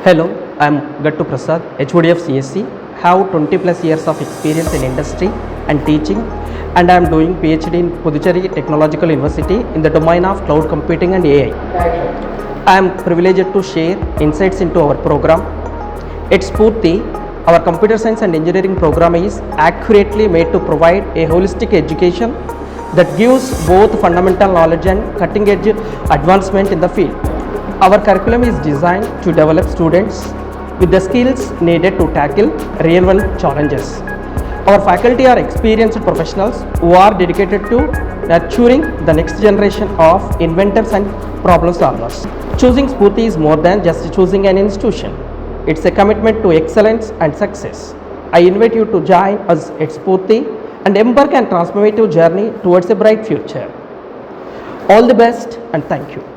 Hello, I am Gattu Prasad, HOD of CSE. Have 20 plus years of experience in industry and teaching, and I am doing PhD in Puducherry Technological University in the domain of cloud computing and AI. I am privileged to share insights into our program. At Sphoorthy, our computer science and engineering program is accurately made to provide a holistic education that gives both fundamental knowledge and cutting edge advancement in the field. Our curriculum is designed to develop students with the skills needed to tackle real world challenges. Our faculty are experienced professionals who are dedicated to nurturing the next generation of inventors and problem solvers. Choosing Sphoorthy is more than just choosing an institution. It's a commitment to excellence and success. I invite you to join us at Sphoorthy and embark on a transformative journey towards a bright future. All the best and thank you.